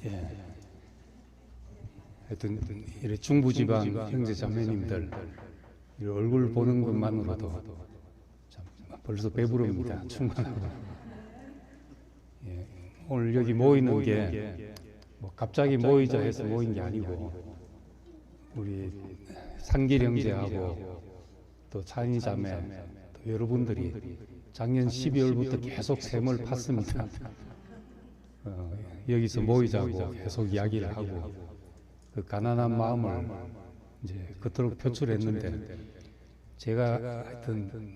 예. 하여튼 이래 중부지방 형제 자매님들 이 얼굴 보는 것만으로도 참 벌써 배부릅니다. 충만하고. 예. 오늘 여기 모이는 게 뭐 갑자기 모이자 해서 모인 게 아니고 우리 상길 형제하고 또 찬이 자매 또 여러분들이 작년 12월부터 계속 샘을 팠습니다. 여기서 모이자고 계속 이야기를 하고 그 가난한 마음을 이제 그토록 표출했는데 제가 하여튼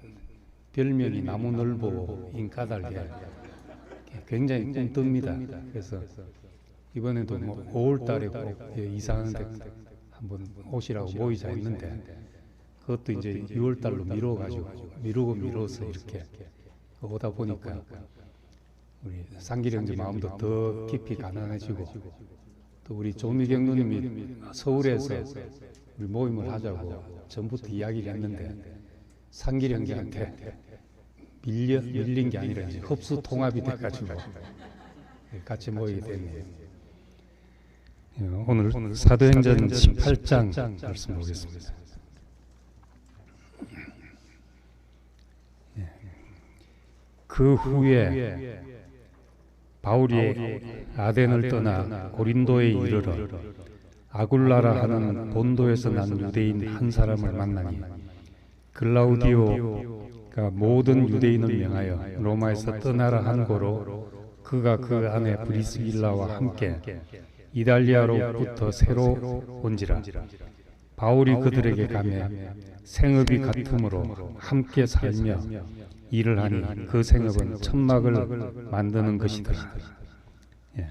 별명이 나무늘보 인까닭에 굉장히 꿈뜹니다. 그래서 이번에도 뭐 5월 달에 꼭 이사하는데 한번 오시라고 모이자 했는데 그것도 이제 6월 달로 미뤄서 이렇게 오다 보니까 우리 상길 형제 마음도 더 깊이 가난해지고 또 우리 조미경 누님이 서울에서 우리 모임을 하자고 전부터 이야기를 했는데 상길 형제한테 밀린 게 아니라 이제 흡수 통합이 돼가지고 같이 모이게 됐네요. 오늘 사도행전 18장 말씀 보겠습니다. 그 후에 바울이 아덴을 떠나 고린도에 이르러 아굴라라 하는 본도에서 난 유대인 한 사람을 만나니 글라우디오가 모든 유대인을 명하여 로마에서 떠나라 한 고로 그가 그 안에 브리스길라와 함께 이달리아로부터 새로 온지라. 바울이 그들에게 가매 생업이 같으므로 함께 살며 일을 하니 그 생업은 천막을 만드는 것이더라. 예,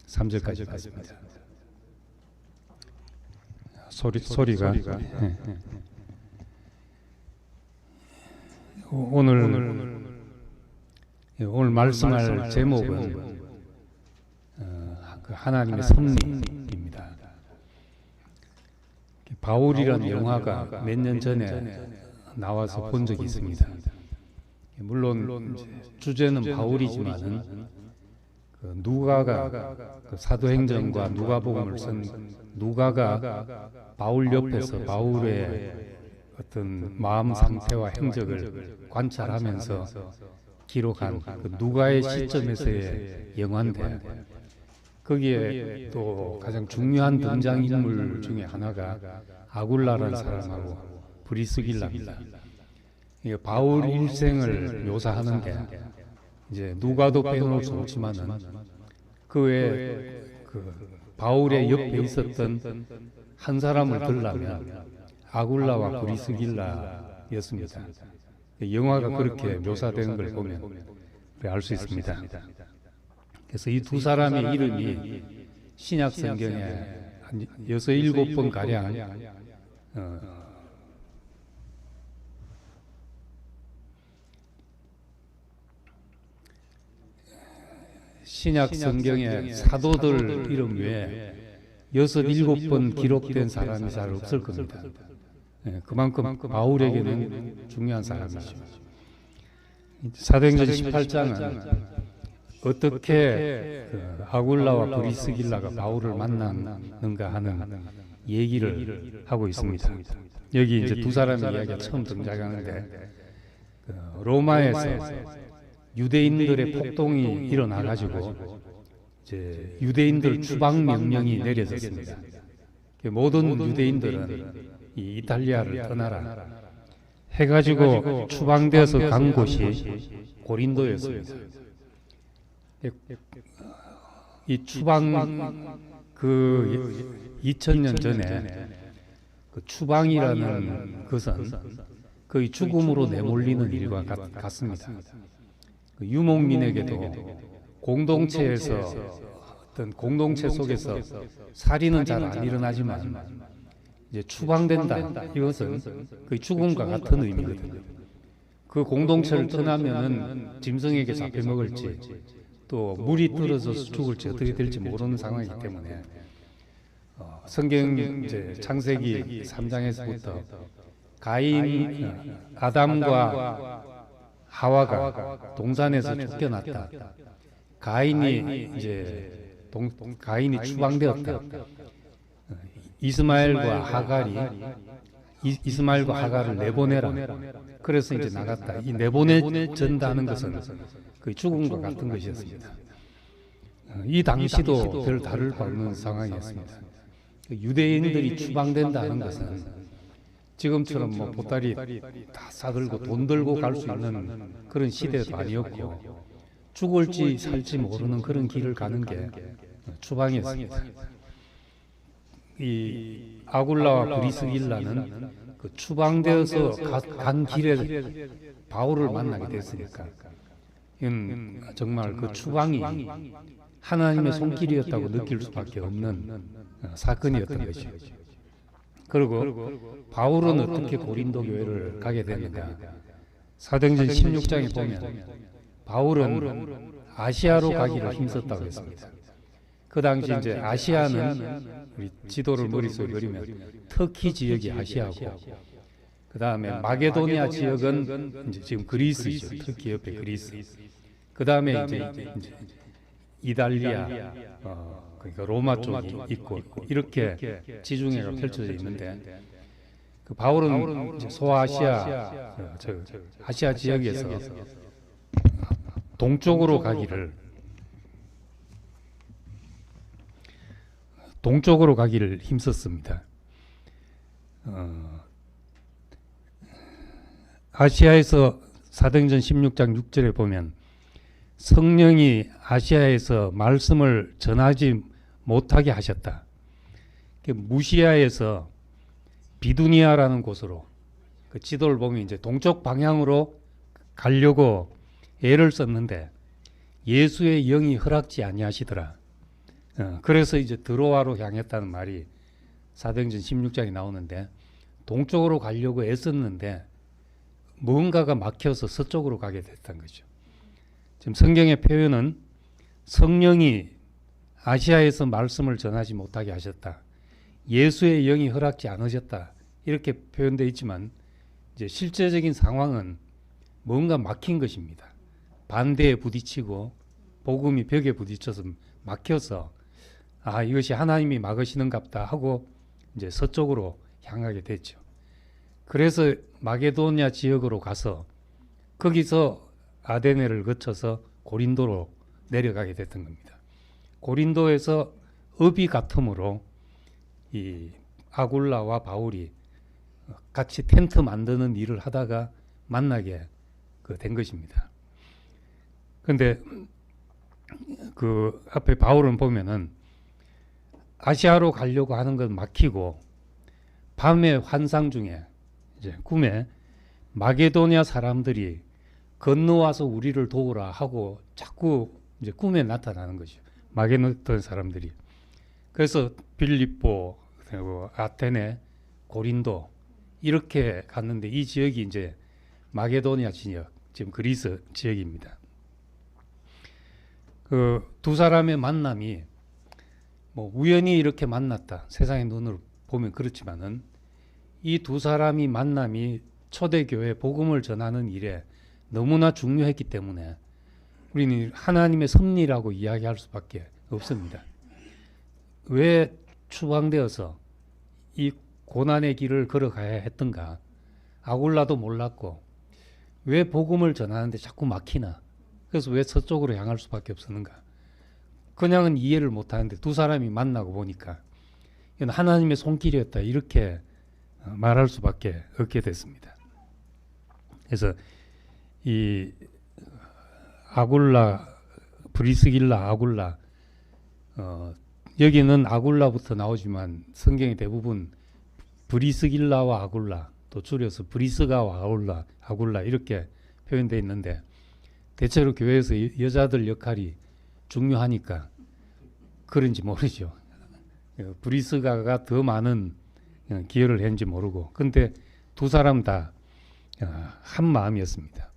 3절까지 봤습니다. 소리가 오늘 말씀할 제목은 그 하나님의 섭리입니다. 바울이라는 영화가 몇 년 전에 나와서 본 적이 있습니다. 물론 주제는 바울이지만은 그 누가가 그 사도행전과 누가복음을 쓴 누가가 바울 옆에서 바울의 어떤 마음 상태와 행적을 관찰하면서 기록한 그 누가의 시점에서의 영화인데 거기에 또 가장 중요한 등장인물 중에 하나가 아굴라라는 사람하고 브리스길라입니다. 이게 바울 일생을 묘사하는데 이제 누가도 빼놓을 수 없지만은 그 외에 그 바울의 옆에 있었던 한 사람을 들라면 아굴라와 브리스길라였습니다. 영화가 그렇게 묘사되는 걸 보면 알 수 있습니다. 그래서 이 두 사람의 이름이 신약 성경에 한 6, 7번 가량 신약 성경의 사도들 이름 외에 6, 7번 기록된 사람이 잘 없을 겁니다. 그만큼 바울에게는 중요한 사람이죠. 사도행전 18장은 어떻게 그 아굴라와 브리스길라가 바울을 만났는가 하는 얘기를 하고 있습니다. 여기 이제 두 사람의 이야기가 처음 등장하는데 로마에서 유대인들의 폭동이 일어나가지고 이제 유대인들 추방 명령이 내려졌습니다. 모든 유대인들은 이 이탈리아를 떠나라 해가지고 추방되어서 간 곳이 고린도였습니다. 이 추방 그 2000년 전에 그 추방이라는 것은 거의 죽음으로 내몰리는 일과 같습니다. 그 유목민에게도 공동체에서 어떤 공동체 속에서 살인은 잘 안 일어나지만 이제 추방된다. 이것은 거의 죽음과 같은 의미거든요. 그 공동체를 떠나면은 짐승에게 잡혀먹을지 또 물이 떨어져서 죽을지 어떻게 될지 모르는 상황이기 때문에 성경 이제 창세기 3장에서부터 아담과 하와가 동산에서 쫓겨났다. 가인이 이제 가인이 추방되었다. 이스마엘과 하갈을 내보내라. 그래서 이제 나갔다. 이 내보내전다는 것은 그 죽음과 같은 것이었습니다. 이 당시도 별 다를 바 없는 상황이었습니다. 유대인들이 추방된다는 것은 지금처럼 뭐 보따리 다 싸들고 돈 들고 갈 수 있는 그런 시대도 아니었고, 죽을지 살지 모르는 그런 길을 가는 게 추방이었습니다. 이 아굴라와 브리스길라는 그 추방되어서 간 길에 바울을 만나게 됐으니까, 이건 정말 그 추방이 하나님의 손길이었다고 느낄 수밖에 없는 사건이었던 것이죠. 그리고 바울은 어떻게 고린도 교회를 가게 됐는가? 사도행전 16장에 보면 바울은 아시아로 가기를 힘썼다고 했습니다. 그 당시 이제 아시아는 우리 지도를 머릿속에 그리면 터키 지역이 아시아고, 그 다음에 마게도니아 지역은 이제 지금 그리스죠. 터키 옆에 그리스. 그 다음에 이제 이탈리아, 그러니까 로마 쪽이 있고, 이렇게 지중해가 펼쳐져 있는데, 그 바울은 이제 소아시아, 아시아 지역에서 동쪽으로 가기를 힘썼습니다. 아시아에서 사도행전 16장 6절에 보면 성령이 아시아에서 말씀을 전하지 못하게 하셨다. 무시아에서 비두니아라는 곳으로, 그 지도를 보면 이제 동쪽 방향으로 가려고 애를 썼는데 예수의 영이 허락지 아니하시더라. 그래서 이제 드로아로 향했다는 말이 사도행전 16장에 나오는데, 동쪽으로 가려고 애썼는데 뭔가가 막혀서 서쪽으로 가게 됐다는 거죠. 지금 성경의 표현은 성령이 아시아에서 말씀을 전하지 못하게 하셨다, 예수의 영이 허락지 않으셨다, 이렇게 표현되어 있지만 이제 실제적인 상황은 뭔가 막힌 것입니다. 반대에 부딪히고 복음이 벽에 부딪혀서 막혀서 이것이 하나님이 막으시는갑다 하고 이제 서쪽으로 향하게 됐죠. 그래서 마게도니아 지역으로 가서 거기서 아데네를 거쳐서 고린도로 내려가게 됐던 겁니다. 고린도에서 업이 같음으로 이 아굴라와 바울이 같이 텐트 만드는 일을 하다가 만나게 된 것입니다. 그런데 그 앞에 바울은 보면은 아시아로 가려고 하는 건 막히고, 밤의 환상 중에 이제 꿈에 마게도니아 사람들이 건너와서 우리를 도우라 하고 자꾸 이제 꿈에 나타나는 거죠. 마게도니아 사람들이. 그래서 빌립보, 그리고 아테네, 고린도 이렇게 갔는데, 이 지역이 이제 마게도니아 지역, 지금 그리스 지역입니다. 그 두 사람의 만남이 뭐 우연히 이렇게 만났다, 세상의 눈으로 보면 그렇지만은 이 두 사람이 만남이 초대교회 복음을 전하는 일에 너무나 중요했기 때문에 우리는 하나님의 섭리라고 이야기할 수밖에 없습니다. 왜 추방되어서 이 고난의 길을 걸어가야 했던가? 아굴라도 몰랐고 왜 복음을 전하는데 자꾸 막히나? 그래서 왜 서쪽으로 향할 수밖에 없었는가? 그냥은 이해를 못하는데 두 사람이 만나고 보니까 이건 하나님의 손길이었다, 이렇게 말할 수밖에 없게 됐습니다. 그래서 이 아굴라, 브리스길라, 아굴라, 여기는 아굴라부터 나오지만 성경이 대부분 브리스길라와 아굴라, 또 줄여서 브리스가와 아굴라 이렇게 표현되어 있는데, 대체로 교회에서 여자들 역할이 중요하니까 그런지 모르죠. 브리스가가 더 많은 기여를 했는지 모르고, 근데 두 사람 다 한 마음이었습니다.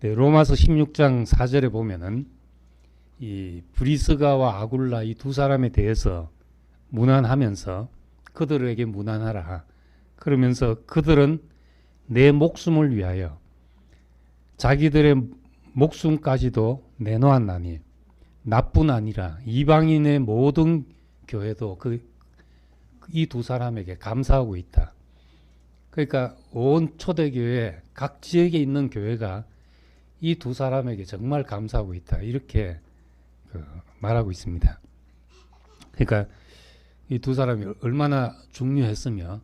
로마서 16장 4절에 보면은 이 브리스가와 아굴라 이 두 사람에 대해서 문안하면서 그들에게 문안하라, 그러면서 그들은 내 목숨을 위하여 자기들의 목숨까지도 내놓았나니 나뿐 아니라 이방인의 모든 교회도 이 두 사람에게 감사하고 있다. 그러니까 온 초대교회 각 지역에 있는 교회가 이 두 사람에게 정말 감사하고 있다. 이렇게 말하고 있습니다. 그러니까 이 두 사람이 얼마나 중요했으며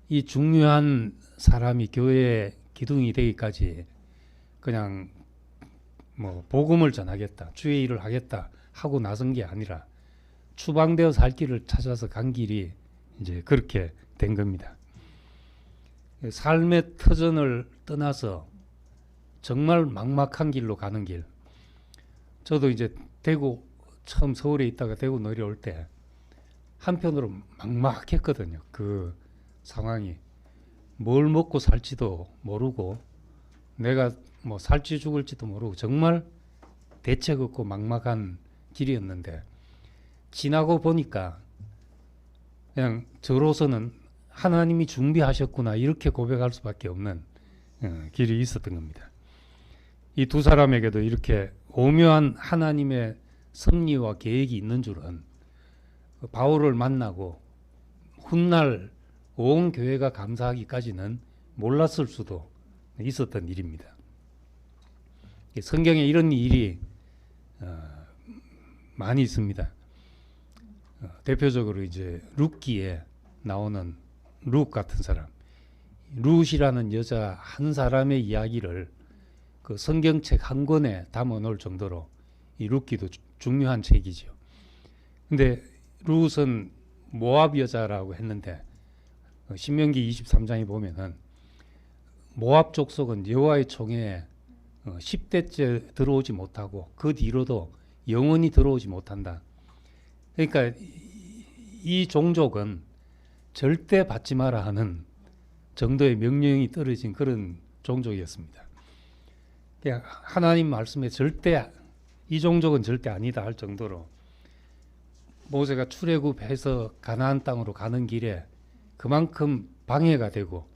이 중요한 사람이 교회의 기둥이 되기까지 그냥 뭐 복음을 전하겠다, 주의 일을 하겠다 하고 나선 게 아니라 추방되어 살 길을 찾아서 간 길이 이제 그렇게 된 겁니다. 삶의 터전을 떠나서 정말 막막한 길로 가는 길. 저도 이제 대구 처음 서울에 있다가 대구 내려올 때 한편으로 막막했거든요. 그 상황이 뭘 먹고 살지도 모르고 내가 뭐 살지 죽을지도 모르고 정말 대책 없고 막막한 길이었는데 지나고 보니까 그냥 저로서는 하나님이 준비하셨구나 이렇게 고백할 수밖에 없는 길이 있었던 겁니다. 이 두 사람에게도 이렇게 오묘한 하나님의 섭리와 계획이 있는 줄은 바울을 만나고 훗날 온 교회가 감사하기까지는 몰랐을 수도 있었던 일입니다. 성경에 이런 일이 많이 있습니다. 대표적으로 이제 룻기에 나오는 룻 같은 사람, 룻이라는 여자 한 사람의 이야기를 그 성경책 한 권에 담아 놓을 정도로 이 룻기도 중요한 책이죠. 근데 룻은 모압 여자라고 했는데 신명기 23장에 보면은 모압 족속은 여호와의 총회에 10대째 들어오지 못하고 그 뒤로도 영원히 들어오지 못한다. 그러니까 이 종족은 절대 받지 마라 하는 정도의 명령이 떨어진 그런 종족이었습니다. 하나님 말씀에 절대 이 종족은 절대 아니다 할 정도로 모세가 출애굽해서 가나안 땅으로 가는 길에 그만큼 방해가 되고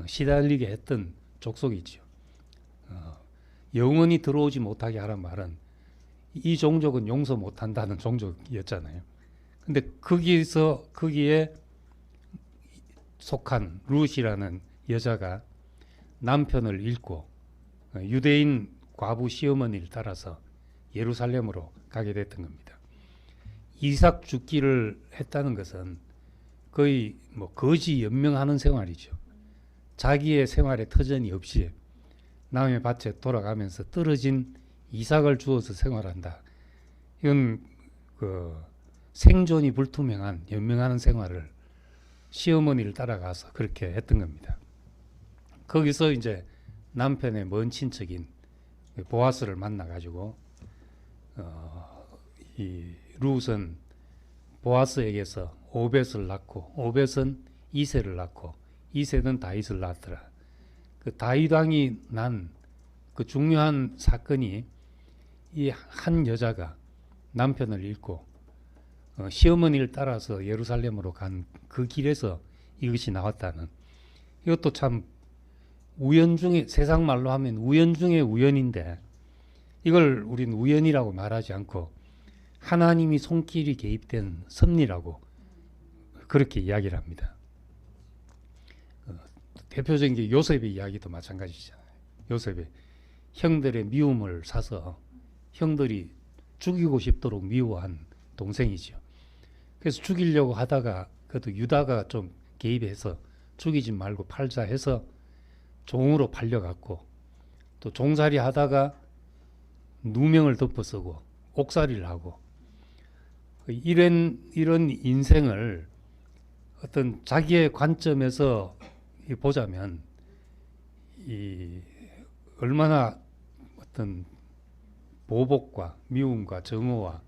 시달리게 했던 족속이죠. 영원히 들어오지 못하게 하란 말은 이 종족은 용서 못한다는 종족이었잖아요. 근데 거기에 속한 룻이라는 여자가 남편을 잃고 유대인 과부 시어머니를 따라서 예루살렘으로 가게 됐던 겁니다. 이삭 죽기를 했다는 것은 거의 뭐 거지 연명하는 생활이죠. 자기의 생활에 터전이 없이 남의 밭에 돌아가면서 떨어진 이삭을 주어서 생활한다. 이건 생존이 불투명한 연명하는 생활을 시어머니를 따라가서 그렇게 했던 겁니다. 거기서 이제 남편의 먼 친척인 보아스를 만나가지고 이 룻은 보아스에게서 오벳을 낳고 오벳은 이새를 낳고 이새는 다윗을 낳았더라. 그 다윗 왕이 난 그 중요한 사건이 이 한 여자가 남편을 잃고 시어머니를 따라서 예루살렘으로 간 그 길에서 이것이 나왔다는, 이것도 참 우연 중에, 세상 말로 하면 우연 중에 우연인데 이걸 우린 우연이라고 말하지 않고 하나님이 손길이 개입된 섭리라고 그렇게 이야기를 합니다. 대표적인 게 요셉의 이야기도 마찬가지잖아요. 요셉이 형들의 미움을 사서 형들이 죽이고 싶도록 미워한 동생이죠. 그래서 죽이려고 하다가 그래도 유다가 좀 개입해서 죽이지 말고 팔자 해서 종으로 팔려갔고, 또 종살이 하다가 누명을 덮어쓰고 옥살이를 하고, 이런 인생을 어떤 자기의 관점에서 보자면 얼마나 어떤 보복과 미움과 정오와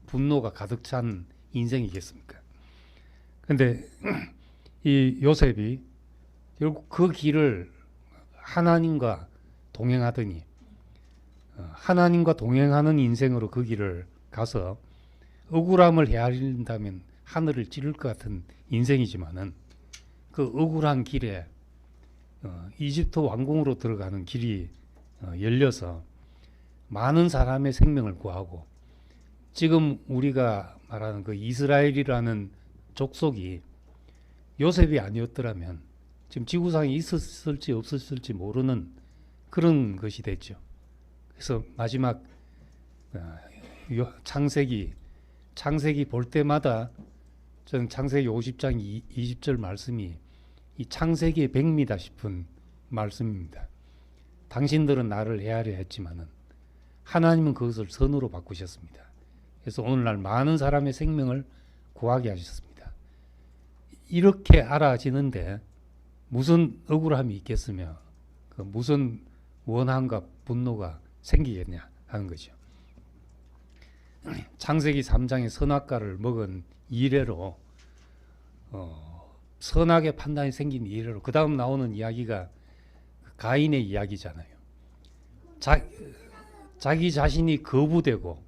분노가 가득 찬 인생이겠습니까? 그런데 이 요셉이 결국 그 길을 하나님과 동행하더니 하나님과 동행하는 인생으로 그 길을 가서 억울함을 헤아린다면 하늘을 찌를 것 같은 인생이지만은 그 억울한 길에 이집트 왕궁으로 들어가는 길이 열려서 많은 사람의 생명을 구하고 지금 우리가 말하는 그 이스라엘이라는 족속이 요셉이 아니었더라면 지금 지구상에 있었을지 없었을지 모르는 그런 것이 됐죠. 그래서 마지막 창세기 볼 때마다 저는 창세기 50장 20절 말씀이 이 창세기의 백미다 싶은 말씀입니다. 당신들은 나를 헤아려 했지만은 하나님은 그것을 선으로 바꾸셨습니다. 그래서 오늘날 많은 사람의 생명을 구하게 하셨습니다. 이렇게 알아지는데 무슨 억울함이 있겠으며 그 무슨 원한과 분노가 생기겠냐 하는 거죠. 창세기 3장의 선악과를 먹은 이래로 선악의 판단이 생긴 이래로 그 다음 나오는 이야기가 가인의 이야기잖아요. 자기 자신이 거부되고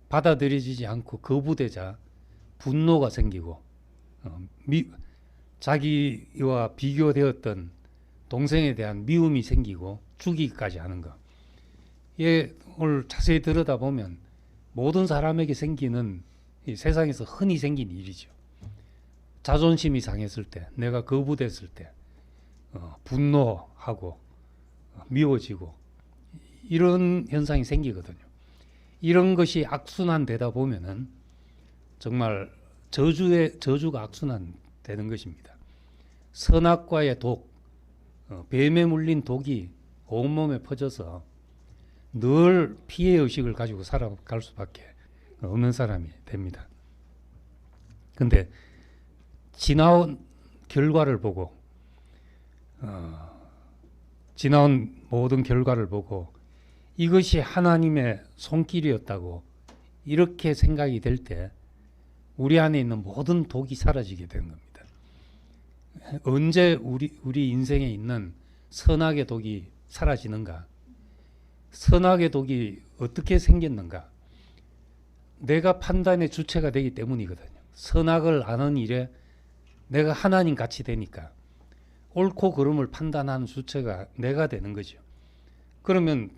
받아들여지지 않고 거부되자 분노가 생기고 자기와 비교되었던 동생에 대한 미움이 생기고 죽이기까지 하는 것. 오늘 자세히 들여다보면 모든 사람에게 생기는 이 세상에서 흔히 생긴 일이죠. 자존심이 상했을 때, 내가 거부됐을 때 분노하고 미워지고 이런 현상이 생기거든요. 이런 것이 악순환되다 보면은 정말 저주가 악순환되는 것입니다. 선악과의 독, 뱀에 물린 독이 온몸에 퍼져서 늘 피해의식을 가지고 살아갈 수밖에 없는 사람이 됩니다. 근데 지나온 결과를 보고 지나온 모든 결과를 보고 이것이 하나님의 손길이었다고 이렇게 생각이 될 때 우리 안에 있는 모든 독이 사라지게 되는 겁니다. 언제 우리 인생에 있는 선악의 독이 사라지는가? 선악의 독이 어떻게 생겼는가? 내가 판단의 주체가 되기 때문이거든요. 선악을 아는 일에 내가 하나님 같이 되니까 옳고 그름을 판단하는 주체가 내가 되는 거죠. 그러면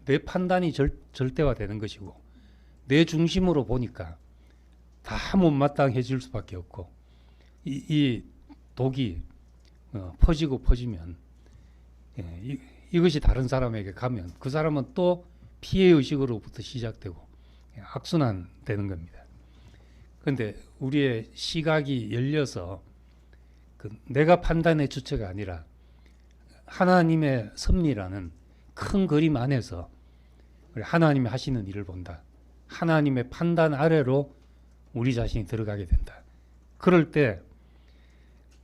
내 판단이 절대화되는 것이고 내 중심으로 보니까 다 못마땅해질 수밖에 없고 이 독이 퍼지면 이것이 다른 사람에게 가면 그 사람은 또 피해의식으로부터 시작되고 악순환 되는 겁니다. 그런데 우리의 시각이 열려서 내가 판단의 주체가 아니라 하나님의 섭리라는 큰 그림 안에서 하나님이 하시는 일을 본다. 하나님의 판단 아래로 우리 자신이 들어가게 된다. 그럴 때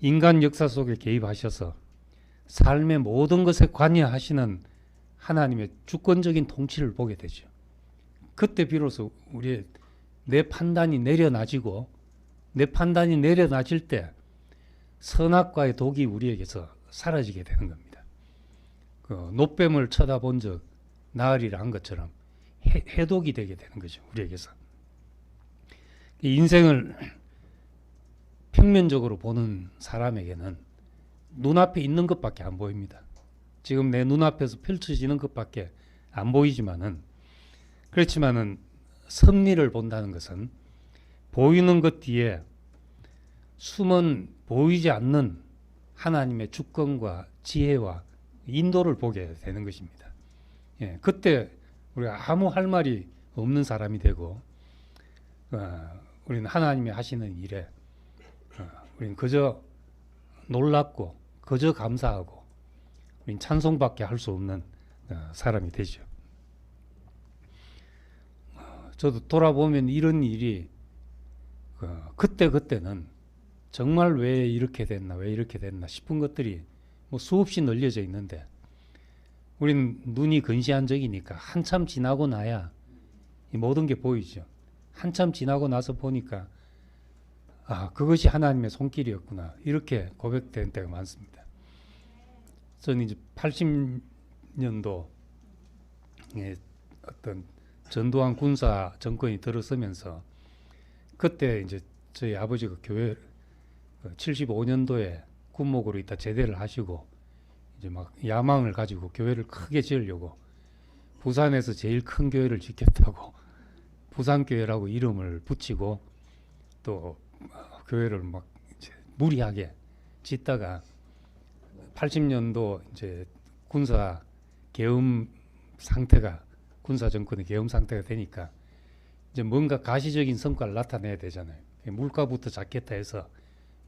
인간 역사 속에 개입하셔서 삶의 모든 것에 관여하시는 하나님의 주권적인 통치를 보게 되죠. 그때 비로소 내 판단이 내려놔지고 내 판단이 내려놔질 때 선악과의 독이 우리에게서 사라지게 되는 겁니다. 노뱀을 쳐다본 적 나으리라 한 것처럼 해독이 되게 되는 거죠. 우리에게서. 인생을 평면적으로 보는 사람에게는 눈앞에 있는 것밖에 안 보입니다. 지금 내 눈앞에서 펼쳐지는 것밖에 안 보이지만은 그렇지만은 섭리를 본다는 것은 보이는 것 뒤에 숨은 보이지 않는 하나님의 주권과 지혜와 인도를 보게 되는 것입니다. 그때 우리가 아무 할 말이 없는 사람이 되고 우리는 하나님이 하시는 일에 우리는 그저 놀랍고 그저 감사하고 우리는 찬송밖에 할 수 없는 사람이 되죠. 저도 돌아보면 이런 일이 그때는 정말 왜 이렇게 됐나 싶은 것들이 수없이 널려져 있는데 우린 눈이 근시안적이니까 한참 지나고 나야 이 모든 게 보이죠. 한참 지나고 나서 보니까 그것이 하나님의 손길이었구나 이렇게 고백된 때가 많습니다. 저는 이제 80년도 어떤 전두환 군사 정권이 들어서면서 그때 이제 저희 아버지가 교회 75년도에 군목으로 있다 제대를 하시고 이제 막 야망을 가지고 교회를 크게 지으려고 부산에서 제일 큰 교회를 짓겠다고 부산교회라고 이름을 붙이고 또 교회를 막 이제 무리하게 짓다가 80년도 이제 군사 계엄 상태가 군사 정권의 계엄 상태가 되니까 이제 뭔가 가시적인 성과를 나타내야 되잖아요. 물가부터 잡겠다 해서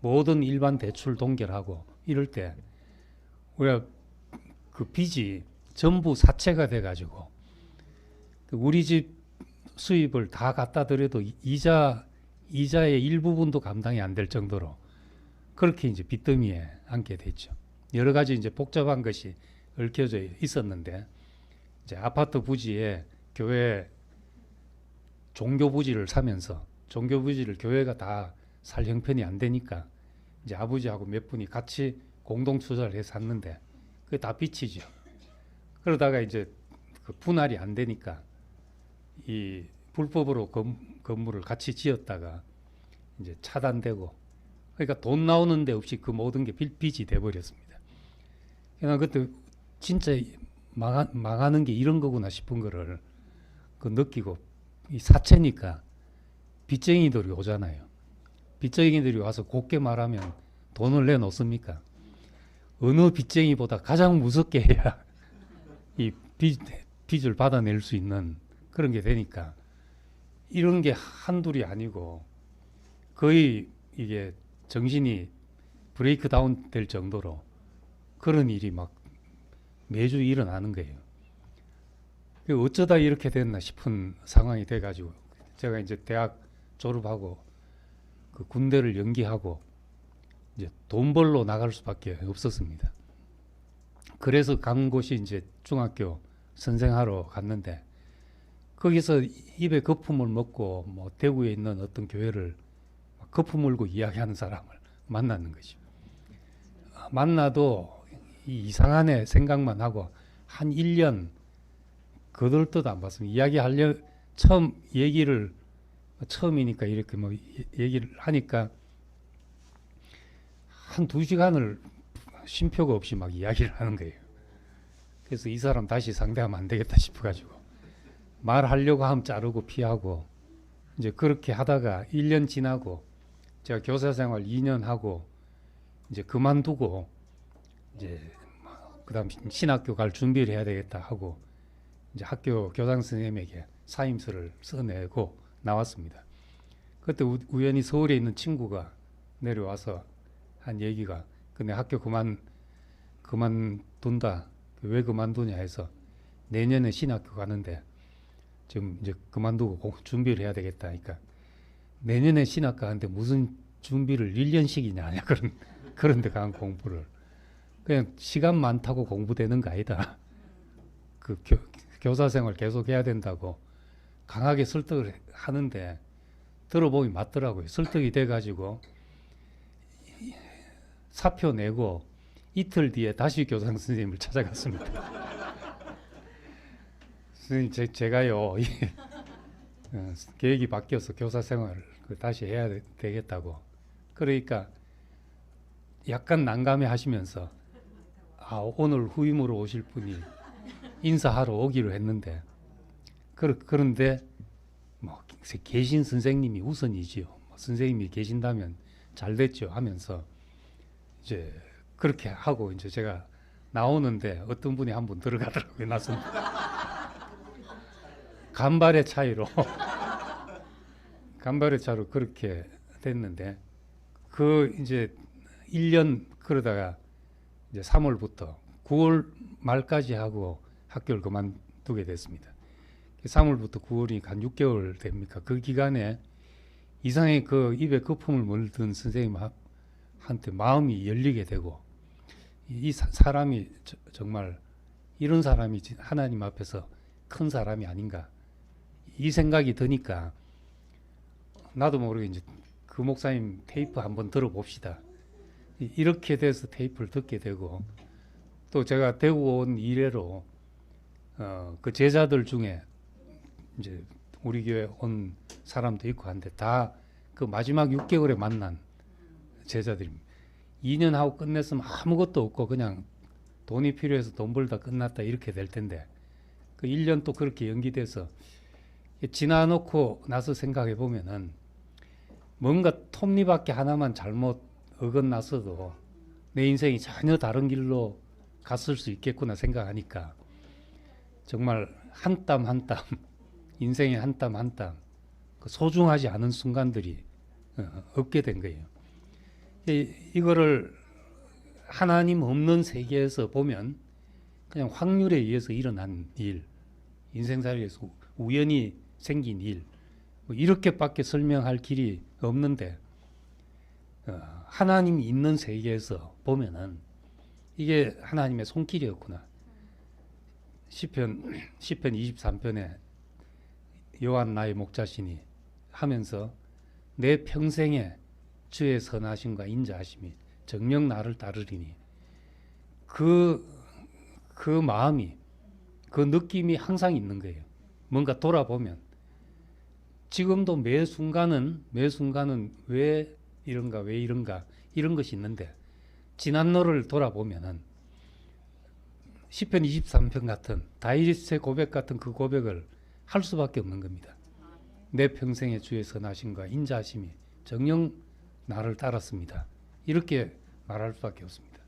모든 일반 대출 동결하고 이럴 때 우리가 그 빚이 전부 사채가 돼가지고 우리 집 수입을 다 갖다 드려도 이자의 일부분도 감당이 안 될 정도로 그렇게 이제 빚더미에 앉게 됐죠. 여러 가지 이제 복잡한 것이 얽혀져 있었는데 이제 아파트 부지에 교회 종교 부지를 사면서 종교 부지를 교회가 다 살 형편이 안 되니까 이제 아버지하고 몇 분이 같이 공동 투자를 해서 샀는데 그게 다 빚이죠. 그러다가 이제 그 분할이 안 되니까 이 불법으로 건물을 같이 지었다가 이제 차단되고 그러니까 돈 나오는 데 없이 그 모든 게 빚이 돼버렸습니다. 그냥 그때 진짜 망하는 게 이런 거구나 싶은 거를 그 느끼고 이 사채니까 빚쟁이들이 오잖아요. 빚쟁이들이 와서 곱게 말하면 돈을 내놓습니까? 어느 빚쟁이보다 가장 무섭게 해야 이 빚을 받아낼 수 있는 그런 게 되니까 이런 게 한둘이 아니고 거의 이게 정신이 브레이크 다운 될 정도로 그런 일이 막 매주 일어나는 거예요. 어쩌다 이렇게 됐나 싶은 상황이 돼가지고 제가 이제 대학 졸업하고 그 군대를 연기하고 이제 돈 벌러 나갈 수밖에 없었습니다. 그래서 간 곳이 이제 중학교 선생하러 갔는데 거기서 입에 거품을 먹고 뭐 대구에 있는 어떤 교회를 거품 물고 이야기하는 사람을 만나는 거죠. 만나도 이상한 애 생각만 하고 한 1년 거들떠도 안 봤습니다. 처음이니까 이렇게 뭐 얘기를 하니까 한 2시간을 쉼표가 없이 막 이야기를 하는 거예요. 그래서 이 사람 다시 상대하면 안 되겠다 싶어가지고 말하려고 하면 자르고 피하고 이제 그렇게 하다가 1년 지나고 제가 교사 생활 2년 하고 이제 그만두고 이제 그다음 신학교 갈 준비를 해야 되겠다 하고 이제 학교 교장 선생님에게 사임서를 써내고 나왔습니다. 그때 우연히 서울에 있는 친구가 내려와서 한 얘기가 근데 학교 그만둔다. 왜 그만두냐 해서 내년에 신학교 가는데 지금 이제 그만두고 준비를 해야 되겠다 하니까 내년에 신학교 가는데 무슨 준비를 1년씩이냐 하냐 그런 데 간 공부를 그냥 시간 많다고 공부되는 거 아니다. 그 교사 생활 계속 해야 된다고 강하게 설득을 하는데 들어보니 맞더라고요. 설득이 돼가지고 사표 내고 이틀 뒤에 다시 교장 선생님을 찾아갔습니다. 선생님 제가요 계획이 바뀌어서 교사 생활을 다시 해야 되겠다고 그러니까 약간 난감해 하시면서 오늘 후임으로 오실 분이 인사하러 오기로 했는데 그런데 뭐 계신 선생님이 우선이지요. 선생님이 계신다면 잘 됐죠 하면서 이제 그렇게 하고 이제 제가 나오는데 어떤 분이 한 분 들어가더라고요. 나선 간발의 차이로 그렇게 됐는데 그 이제 1년 그러다가 이제 3월부터 9월 말까지 하고 학교를 그만두게 됐습니다. 3월부터 9월이니까 한 6개월 됩니까? 그 기간에 이상하게 그 입에 거품을 물던 선생님한테 마음이 열리게 되고 이 사람이 정말 이런 사람이 하나님 앞에서 큰 사람이 아닌가 이 생각이 드니까 나도 모르게 이제 그 목사님 테이프 한번 들어봅시다. 이렇게 돼서 테이프를 듣게 되고 또 제가 대구 온 이래로 그 제자들 중에 이제 우리 교회 온 사람도 있고 한데 다 그 마지막 6개월에 만난 제자들입니다. 2년 하고 끝냈으면 아무것도 없고 그냥 돈이 필요해서 돈 벌다 끝났다 이렇게 될 텐데 그 1년 또 그렇게 연기돼서 지나놓고 나서 생각해 보면은 뭔가 톱니바퀴 하나만 잘못 어긋났어도 내 인생이 전혀 다른 길로 갔을 수 있겠구나 생각하니까 정말 한 땀 한 땀, 인생의 한 땀 한 땀 소중하지 않은 순간들이 없게 된 거예요. 이거를 하나님 없는 세계에서 보면 그냥 확률에 의해서 일어난 일, 인생살이에서 우연히 생긴 일, 뭐 이렇게밖에 설명할 길이 없는데 하나님이 있는 세계에서 보면은 이게 하나님의 손길이었구나. 시편 23편에 여호와 나의 목자시니 하면서 내 평생에 주의 선하심과 인자하심이 정녕 나를 따르리니 그 마음이 그 느낌이 항상 있는 거예요. 뭔가 돌아보면 지금도 매 순간은 왜 이런가 이런 것이 있는데 지난 노를 돌아보면은 시편 23편 같은 다윗의 고백 같은 그 고백을 할 수밖에 없는 겁니다. 내 평생에 주의 선하심과 인자하심이 정녕 나를 따랐습니다. 이렇게 말할 수밖에 없습니다.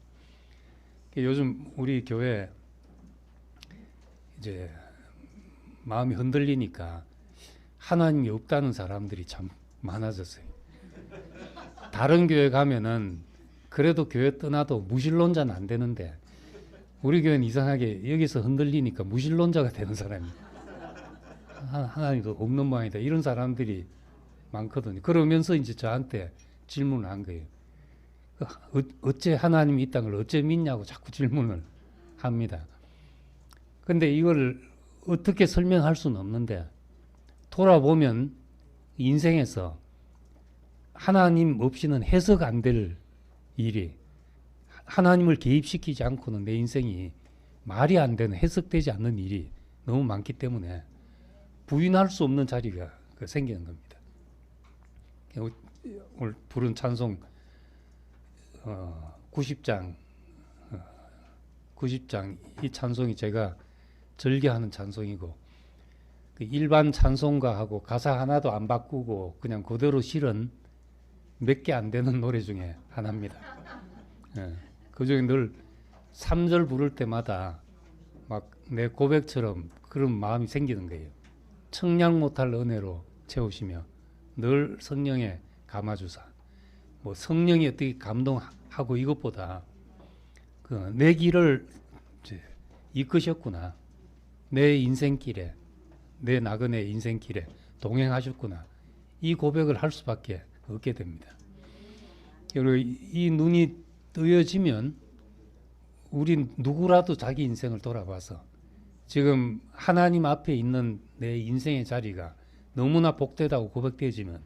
요즘 우리 교회 이제 마음이 흔들리니까 하나님이 없다는 사람들이 참 많아졌어요. 다른 교회 가면은 그래도 교회 떠나도 무신론자는 안 되는데 우리 교회는 이상하게 여기서 흔들리니까 무신론자가 되는 사람이 하나님도 없는 모양이다 이런 사람들이 많거든요. 그러면서 이제 저한테 질문을 한 거예요. 어째 하나님이 있다는 걸 어째 믿냐고 자꾸 질문을 합니다. 근데 이걸 어떻게 설명할 수는 없는데 돌아보면 인생에서 하나님 없이는 해석 안 될 일이 하나님을 개입시키지 않고는 내 인생이 말이 안 되는 해석되지 않는 일이 너무 많기 때문에 부인할 수 없는 자리가 생기는 겁니다. 오늘 부른 찬송 90장 이 찬송이 제가 즐겨하는 찬송이고 일반 찬송가하고 가사 하나도 안 바꾸고 그냥 그대로 실은 몇 개 안 되는 노래 중에 하나입니다. 그 중에 늘 3절 부를 때마다 막 내 고백처럼 그런 마음이 생기는 거예요. 청량 못할 은혜로 채우시며 늘 성령에 감아주사. 뭐 성령이 어떻게 감동하고 이것보다 내 길을 이끄셨구나. 내 인생길에 내 나그네 인생길에 동행하셨구나. 이 고백을 할 수밖에 없게 됩니다. 그리고 이 눈이 뜨여지면 우리 누구라도 자기 인생을 돌아봐서 지금 하나님 앞에 있는 내 인생의 자리가 너무나 복되다고 고백되어지면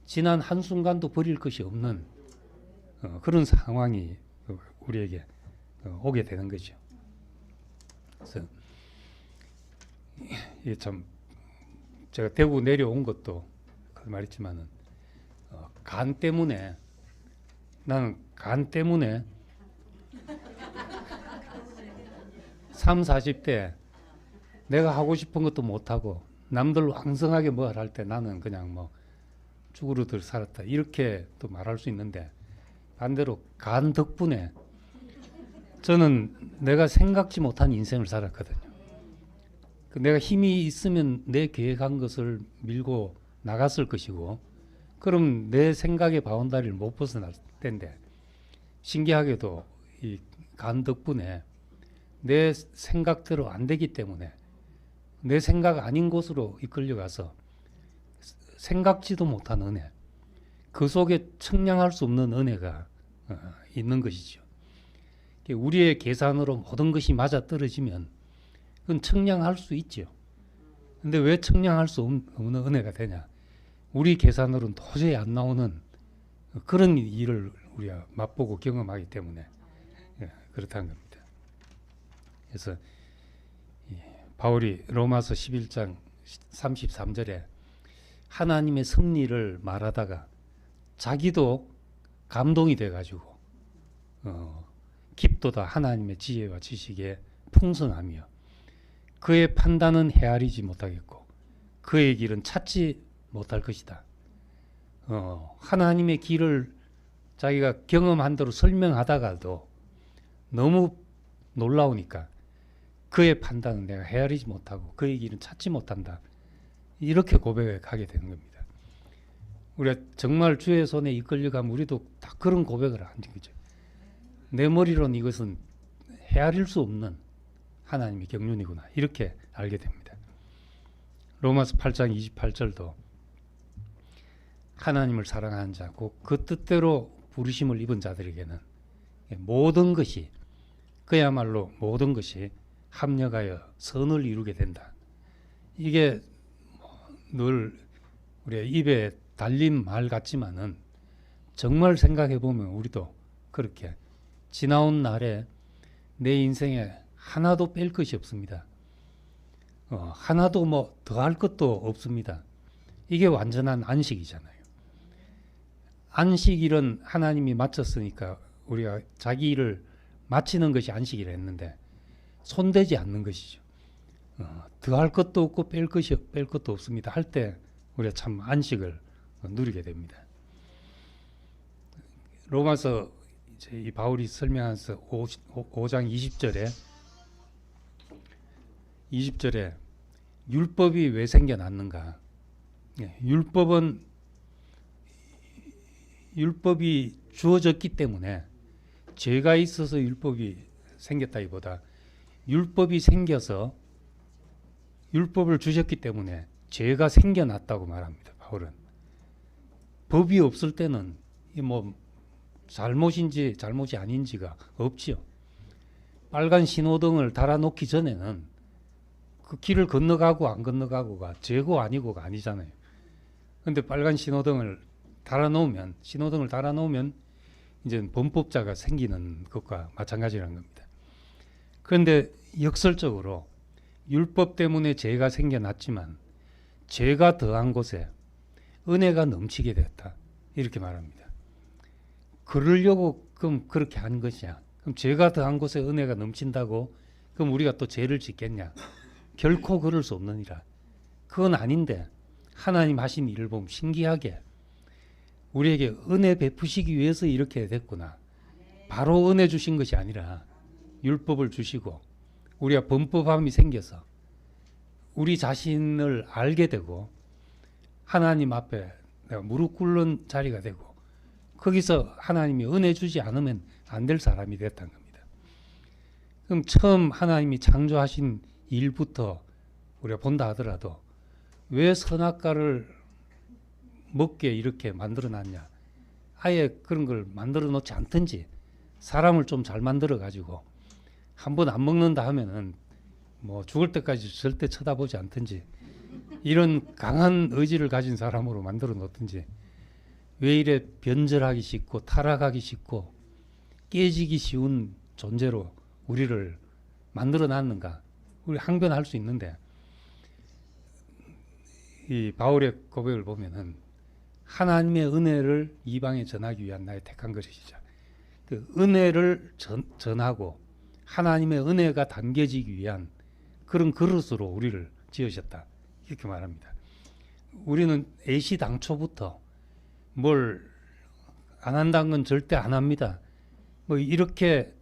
지난 한순간도 버릴 것이 없는 그런 상황이 우리에게 오게 되는 거죠. 그래서 참 제가 대구 내려온 것도 말했지만은 간 때문에 나는 간 때문에 30, 40대 내가 하고 싶은 것도 못하고 남들 왕성하게 뭘 할 때 나는 그냥 뭐 쭈그러들 살았다 이렇게 또 말할 수 있는데 반대로 간 덕분에 저는 내가 생각지 못한 인생을 살았거든요. 내가 힘이 있으면 내 계획한 것을 밀고 나갔을 것이고 그럼 내 생각의 바운다리를 못 벗어날 텐데 신기하게도 이 간 덕분에 내 생각대로 안 되기 때문에 내 생각 아닌 곳으로 이끌려가서 생각지도 못한 은혜 그 속에 측량할 수 없는 은혜가 있는 것이죠. 우리의 계산으로 모든 것이 맞아떨어지면 그건 측량할 수 있죠. 근데 왜 측량할 수 없는 은혜가 되냐? 우리 계산으로는 도저히 안 나오는 그런 일을 우리가 맛보고 경험하기 때문에 그렇다는 겁니다. 그래서 바울이 로마서 11장 33절에 하나님의 섭리를 말하다가 자기도 감동이 돼가지고 깊도다 하나님의 지혜와 지식에 풍성하며 그의 판단은 헤아리지 못하겠고 그의 길은 찾지 못할 것이다. 하나님의 길을 자기가 경험한 대로 설명하다가도 너무 놀라우니까 그의 판단은 내가 헤아리지 못하고 그의 길은 찾지 못한다. 이렇게 고백하게 되는 겁니다. 우리가 정말 주의 손에 이끌려가면 우리도 다 그런 고백을 하는 거죠. 내 머리로는 이것은 헤아릴 수 없는 하나님의 경륜이구나. 이렇게 알게 됩니다. 로마서 8장 28절도 하나님을 사랑하는 자, 그 뜻대로 부르심을 입은 자들에게는 모든 것이, 그야말로 모든 것이 합력하여 선을 이루게 된다. 이게 늘 우리의 입에 달린 말 같지만은 정말 생각해 보면 우리도 그렇게 지나온 날에 내 인생에 하나도 뺄 것이 없습니다. 하나도 뭐 더할 것도 없습니다. 이게 완전한 안식이잖아요. 안식일은 하나님이 마쳤으니까 우리가 자기 일을 마치는 것이 안식이라 했는데 손대지 않는 것이죠. 더할 것도 없고 뺄 것도 없습니다. 할 때 우리가 참 안식을 누리게 됩니다. 로마서 이 바울이 설명하면서 5장 20절에 율법이 왜 생겨났는가? 율법이 주어졌기 때문에 죄가 있어서 율법이 생겼다기보다 율법이 생겨서 율법을 주셨기 때문에 죄가 생겨났다고 말합니다. 바울은 법이 없을 때는 뭐 잘못인지 잘못이 아닌지가 없지요. 빨간 신호등을 달아놓기 전에는 그 길을 건너가고 안 건너가고가 죄고 아니고가 아니잖아요. 그런데 빨간 신호등을 달아놓으면 이제 범법자가 생기는 것과 마찬가지라는 겁니다. 그런데 역설적으로 율법 때문에 죄가 생겨났지만 죄가 더한 곳에 은혜가 넘치게 됐다. 이렇게 말합니다. 그러려고 그럼 그렇게 한 것이야. 그럼 죄가 더한 곳에 은혜가 넘친다고 그럼 우리가 또 죄를 짓겠냐? 결코 그럴 수 없느니라. 그건 아닌데 하나님 하신 일을 보면 신기하게 우리에게 은혜 베푸시기 위해서 이렇게 됐구나. 바로 은혜 주신 것이 아니라 율법을 주시고 우리가 범법함이 생겨서 우리 자신을 알게 되고 하나님 앞에 내가 무릎 꿇는 자리가 되고 거기서 하나님이 은혜 주지 않으면 안 될 사람이 됐다는 겁니다. 그럼 처음 하나님이 창조하신 일부터 우리가 본다 하더라도 왜 선악과를 먹게 이렇게 만들어 놨냐? 아예 그런 걸 만들어 놓지 않든지 사람을 좀 잘 만들어 가지고 한번 안 먹는다 하면은 뭐 죽을 때까지 절대 쳐다보지 않든지 이런 강한 의지를 가진 사람으로 만들어 놓든지 왜 이래 변절하기 쉽고 타락하기 쉽고 깨지기 쉬운 존재로 우리를 만들어 놨는가? 우리 항변할 수 있는데 이 바울의 고백을 보면은 하나님의 은혜를 이방에 전하기 위한 나의 택한 것이죠. 그 은혜를 전하고 하나님의 은혜가 담겨지기 위한 그런 그릇으로 우리를 지으셨다. 이렇게 말합니다. 우리는 애시당초부터 뭘 안 한다는 건 절대 안 합니다. 뭐 이렇게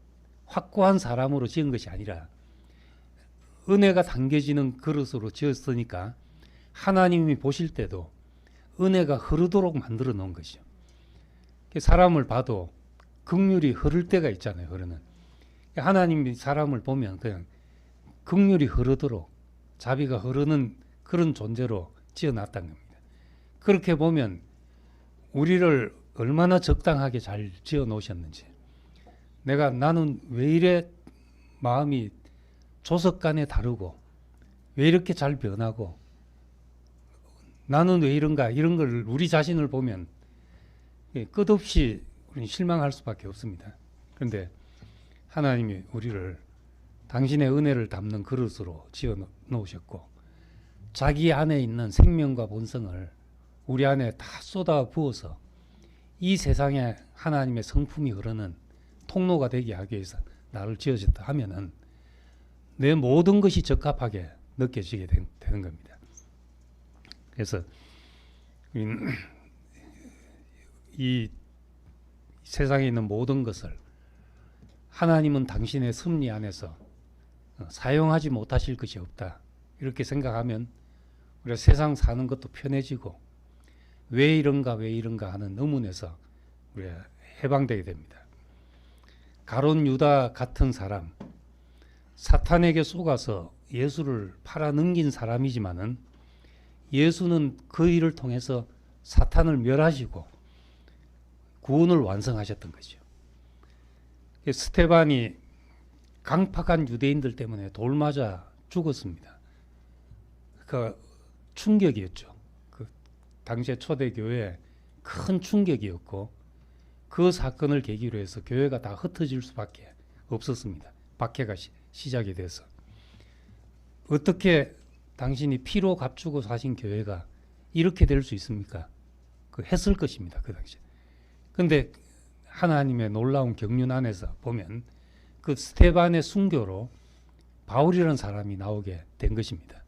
확고한 사람으로 지은 것이 아니라 은혜가 담겨지는 그릇으로 지었으니까 하나님이 보실 때도 은혜가 흐르도록 만들어 놓은 것이죠. 사람을 봐도 긍휼이 흐를 때가 있잖아요. 흐르는. 하나님이 사람을 보면 그냥 긍휼이 흐르도록 자비가 흐르는 그런 존재로 지어놨다는 겁니다. 그렇게 보면 우리를 얼마나 적당하게 잘 지어 놓으셨는지 나는 왜 이래 마음이 조석간에 다르고 왜 이렇게 잘 변하고 나는 왜 이런가 이런 걸 우리 자신을 보면 끝없이 우리는 실망할 수밖에 없습니다. 그런데 하나님이 우리를 당신의 은혜를 담는 그릇으로 지어 놓으셨고 자기 안에 있는 생명과 본성을 우리 안에 다 쏟아 부어서 이 세상에 하나님의 성품이 흐르는 통로가 되게 하기 위해서 나를 지어줬다 하면은 내 모든 것이 적합하게 느껴지게 되는 겁니다. 그래서 이 세상에 있는 모든 것을 하나님은 당신의 섭리 안에서 사용하지 못하실 것이 없다. 이렇게 생각하면 우리가 세상 사는 것도 편해지고 왜 이런가 하는 의문에서 우리가 해방되게 됩니다. 가룟 유다 같은 사람, 사탄에게 속아서 예수를 팔아넘긴 사람이지만은 예수는 그 일을 통해서 사탄을 멸하시고 구원을 완성하셨던 거죠. 스테반이 강팍한 유대인들 때문에 돌 맞아 죽었습니다. 그 충격이었죠. 그 당시의 초대교회에 큰 충격이었고 그 사건을 계기로 해서 교회가 다 흩어질 수밖에 없었습니다. 박해가 시작이 돼서. 어떻게 당신이 피로 값주고 사신 교회가 이렇게 될 수 있습니까? 그 했을 것입니다. 그 당시에. 근데 하나님의 놀라운 경륜 안에서 보면 그 스테반의 순교로 바울이라는 사람이 나오게 된 것입니다.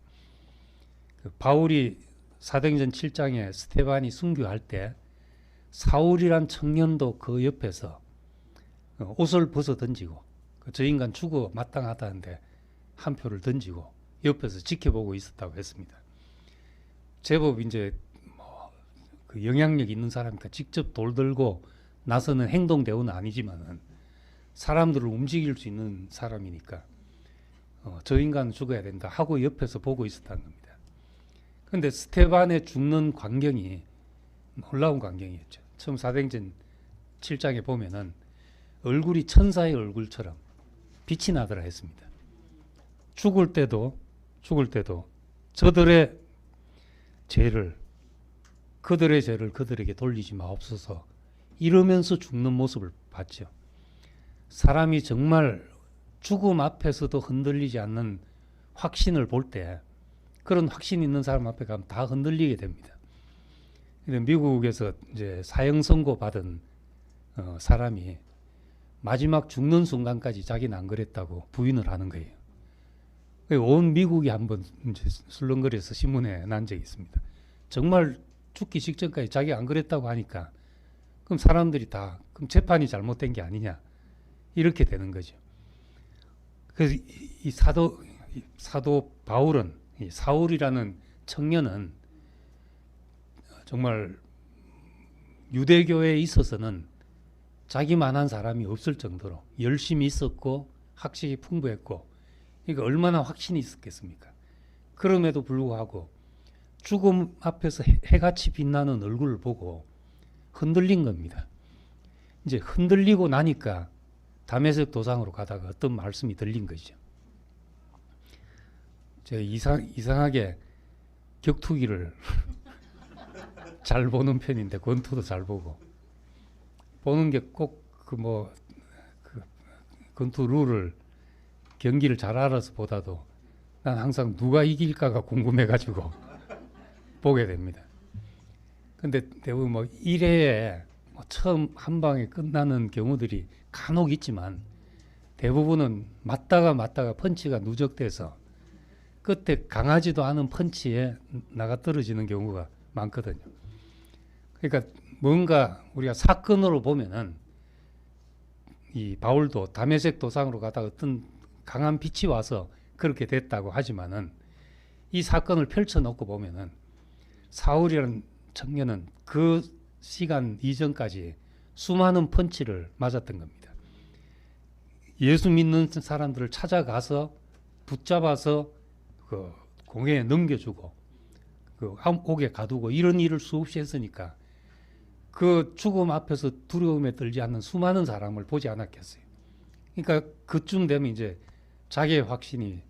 그 바울이 사도행전 7장에 스테반이 순교할 때 사울이란 청년도 그 옆에서 옷을 벗어 던지고 저 인간 죽어 마땅하다는데 한 표를 던지고 옆에서 지켜보고 있었다고 했습니다. 제법 이제 그 영향력 있는 사람이니까 직접 돌 들고 나서는 행동 대우는 아니지만은 사람들을 움직일 수 있는 사람이니까 저 인간은 죽어야 된다 하고 옆에서 보고 있었다는 겁니다. 그런데 스테반의 죽는 광경이 놀라운 광경이었죠. 처음 사도행전 7장에 보면은 얼굴이 천사의 얼굴처럼 빛이 나더라 했습니다. 죽을 때도 그들의 죄를 그들에게 돌리지 마옵소서 이러면서 죽는 모습을 봤죠. 사람이 정말 죽음 앞에서도 흔들리지 않는 확신을 볼 때 그런 확신 있는 사람 앞에 가면 다 흔들리게 됩니다. 미국에서 이제 사형 선고 받은 사람이 마지막 죽는 순간까지 자기는 안 그랬다고 부인을 하는 거예요. 온 미국이 한번 이제 술렁거려서 신문에 난 적이 있습니다. 정말 죽기 직전까지 자기가 안 그랬다고 하니까 그럼 사람들이 다 그럼 재판이 잘못된 게 아니냐 이렇게 되는 거죠. 그래서 이 사도 바울은 이 사울이라는 청년은 정말 유대교회에 있어서는 자기만한 사람이 없을 정도로 열심히 있었고 학식이 풍부했고 그러니까 얼마나 확신이 있었겠습니까? 그럼에도 불구하고 죽음 앞에서 해같이 빛나는 얼굴을 보고 흔들린 겁니다. 이제 흔들리고 나니까 다메섹 도상으로 가다가 어떤 말씀이 들린 거죠. 제가 이상하게 격투기를 잘 보는 편인데 권투도 잘 보고 보는 게 꼭 그 권투 룰을 경기를 잘 알아서 보다도 난 항상 누가 이길까가 궁금해가지고 보게 됩니다. 근데 대부분 1회에 처음 한 방에 끝나는 경우들이 간혹 있지만 대부분은 맞다가 펀치가 누적돼서 끝에 강하지도 않은 펀치에 나가 떨어지는 경우가 많거든요. 그러니까 뭔가 우리가 사건으로 보면은 이 바울도 다메섹 도상으로 가다가 어떤 강한 빛이 와서 그렇게 됐다고 하지만은 이 사건을 펼쳐놓고 보면은 사울이라는 청년은 그 시간 이전까지 수많은 펀치를 맞았던 겁니다. 예수 믿는 사람들을 찾아가서 붙잡아서 그 공회에 넘겨주고 그 옥에 가두고 이런 일을 수없이 했으니까 그 죽음 앞에서 두려움에 떨지 않는 수많은 사람을 보지 않았겠어요. 그러니까 그쯤 되면 이제 자기의 확신이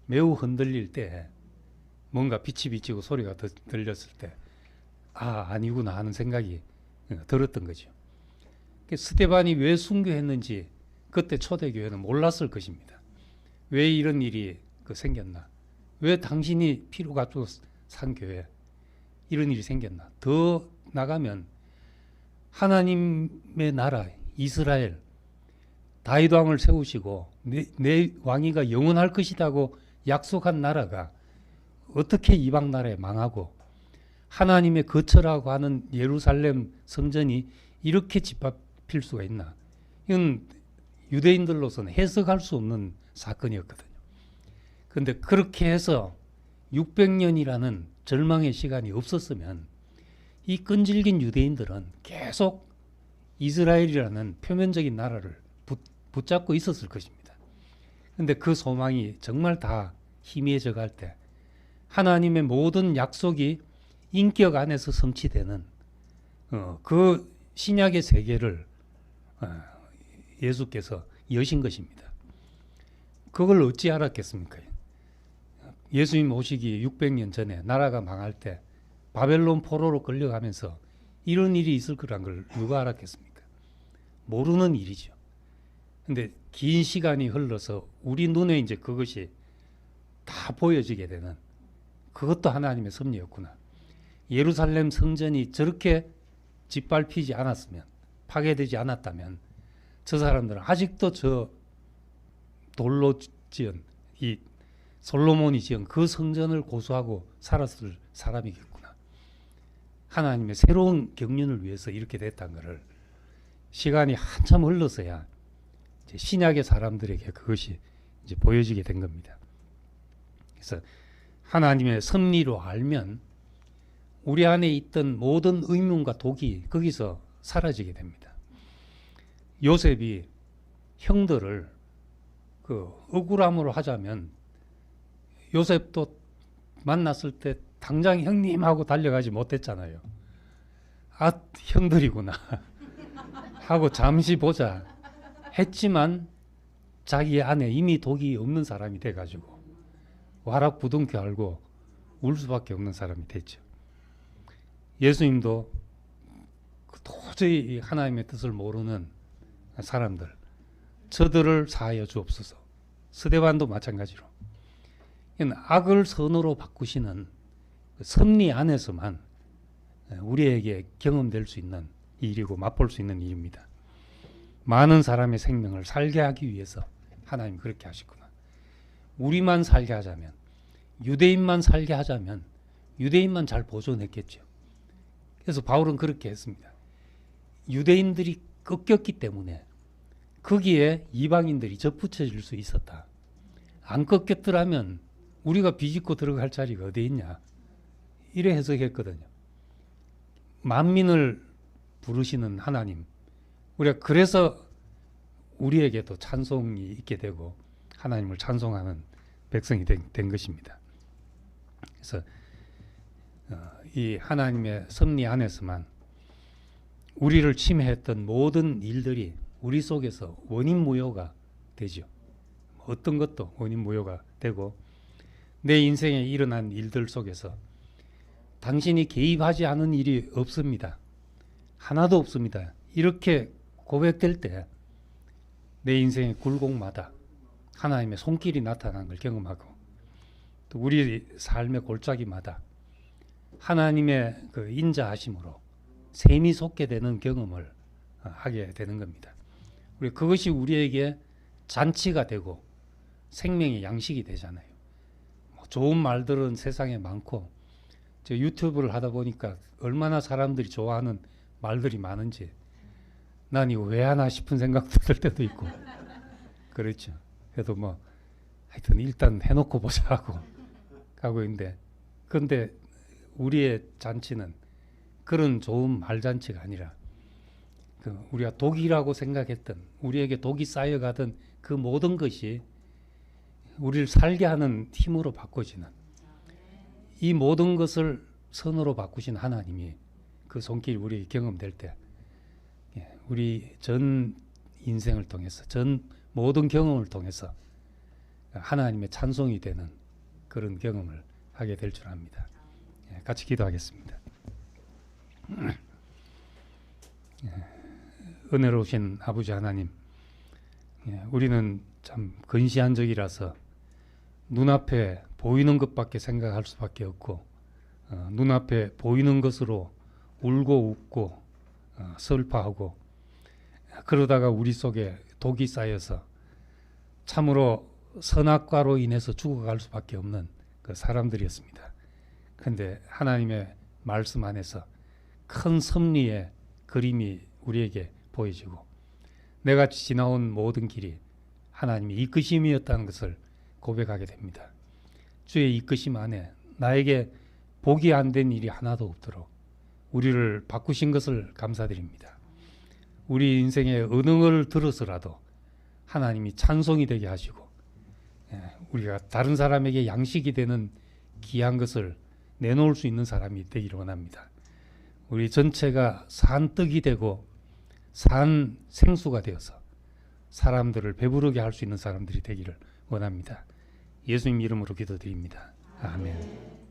매우 흔들릴 때 뭔가 빛이 비치고 소리가 들렸을 때 아니구나 하는 생각이 들었던 거죠. 스테반이 왜 순교했는지 그때 초대교회는 몰랐을 것입니다. 왜 이런 일이 생겼나? 왜 당신이 피로 값주고 산 교회 이런 일이 생겼나? 더 나가면 하나님의 나라 이스라엘 다윗 왕을 세우시고 내 왕위가 영원할 것이라고 약속한 나라가 어떻게 이방 나라에 망하고 하나님의 거처라고 하는 예루살렘 성전이 이렇게 짓밟힐 수가 있나? 이건 유대인들로서는 해석할 수 없는 사건이었거든요. 그런데 그렇게 해서 600년이라는 절망의 시간이 없었으면 이 끈질긴 유대인들은 계속 이스라엘이라는 표면적인 나라를 붙잡고 있었을 것입니다. 그런데 그 소망이 정말 다 희미해져 갈 때 하나님의 모든 약속이 인격 안에서 성취되는 그 신약의 세계를 예수께서 여신 것입니다. 그걸 어찌 알았겠습니까? 예수님 오시기 600년 전에 나라가 망할 때 바벨론 포로로 끌려가면서 이런 일이 있을 거란 걸 누가 알았겠습니까? 모르는 일이죠. 근데 긴 시간이 흘러서 우리 눈에 이제 그것이 다 보여지게 되는 그것도 하나님의 섭리였구나. 예루살렘 성전이 저렇게 짓밟히지 않았으면, 파괴되지 않았다면 저 사람들은 아직도 저 돌로 지은 이 솔로몬이 지은 그 성전을 고수하고 살았을 사람이겠구나. 하나님의 새로운 경륜을 위해서 이렇게 됐다는 것을 시간이 한참 흘러서야 이제 신약의 사람들에게 그것이 이제 보여지게 된 겁니다. 그래서 하나님의 섭리로 알면 우리 안에 있던 모든 의문과 독이 거기서 사라지게 됩니다. 요셉이 형들을 그 억울함으로 하자면 요셉도 만났을 때 당장 형님하고 달려가지 못했잖아요. 아, 형들이구나 하고 잠시 보자 했지만 자기 안에 이미 독이 없는 사람이 돼가지고 와락부둥켜 알고 울 수밖에 없는 사람이 됐죠. 예수님도 도저히 하나님의 뜻을 모르는 사람들, 저들을 사하여 주옵소서. 스데반도 마찬가지로 악을 선으로 바꾸시는 섭리 안에서만 우리에게 경험될 수 있는 일이고 맛볼 수 있는 일입니다. 많은 사람의 생명을 살게 하기 위해서 하나님 그렇게 하시구나. 우리만 살게 하자면, 유대인만 살게 하자면 유대인만 잘 보존했겠죠. 그래서 바울은 그렇게 했습니다. 유대인들이 꺾였기 때문에 거기에 이방인들이 접붙여질 수 있었다. 안 꺾였더라면 우리가 비집고 들어갈 자리가 어디 있냐. 이래 해석했거든요. 만민을 부르시는 하나님, 우리가 그래서 우리에게도 찬송이 있게 되고 하나님을 찬송하는 백성이 된 것입니다. 그래서 이 하나님의 섭리 안에서만 우리를 침해했던 모든 일들이 우리 속에서 원인무효가 되죠. 어떤 것도 원인무효가 되고 내 인생에 일어난 일들 속에서 당신이 개입하지 않은 일이 없습니다. 하나도 없습니다. 이렇게 고백될 때 내 인생의 굴곡마다 하나님의 손길이 나타나는 걸 경험하고 또 우리 삶의 골짜기마다 하나님의 그 인자하심으로 셈이 솟게 되는 경험을 하게 되는 겁니다. 그것이 우리에게 잔치가 되고 생명의 양식이 되잖아요. 좋은 말들은 세상에 많고 저 유튜브를 하다 보니까 얼마나 사람들이 좋아하는 말들이 많은지 난 이거 왜 하나 싶은 생각도 들 때도 있고 그렇죠. 그래도 뭐 하여튼 일단 해놓고 보자 하고 가고 있는데 그런데 우리의 잔치는 그런 좋은 말잔치가 아니라 우리가 독이라고 생각했던 우리에게 독이 쌓여가던 그 모든 것이 우리를 살게 하는 힘으로 바꿔지는 이 모든 것을 선으로 바꾸신 하나님이 그 손길이 우리에게 경험될 때 우리 전 인생을 통해서 전 모든 경험을 통해서 하나님의 찬송이 되는 그런 경험을 하게 될 줄 압니다. 같이 기도하겠습니다. 은혜로우신 아버지 하나님, 우리는 참 근시한 적이라서 눈앞에 보이는 것밖에 생각할 수밖에 없고 눈앞에 보이는 것으로 울고 웃고 슬퍼하고 그러다가 우리 속에 독이 쌓여서 참으로 선악과로 인해서 죽어갈 수밖에 없는 그 사람들이었습니다. 그런데 하나님의 말씀 안에서 큰 섭리의 그림이 우리에게 보여지고 내가 지나온 모든 길이 하나님의 이끄심이었다는 것을 고백하게 됩니다. 주의 이끄심 안에 나에게 복이 안 된 일이 하나도 없도록 우리를 바꾸신 것을 감사드립니다. 우리 인생의 언흥을 들어서라도 하나님이 찬송이 되게 하시고 우리가 다른 사람에게 양식이 되는 귀한 것을 내놓을 수 있는 사람이 되기를 원합니다. 우리 전체가 산떡이 되고 산 생수가 되어서 사람들을 배부르게 할 수 있는 사람들이 되기를 원합니다. 예수님 이름으로 기도드립니다. 아멘.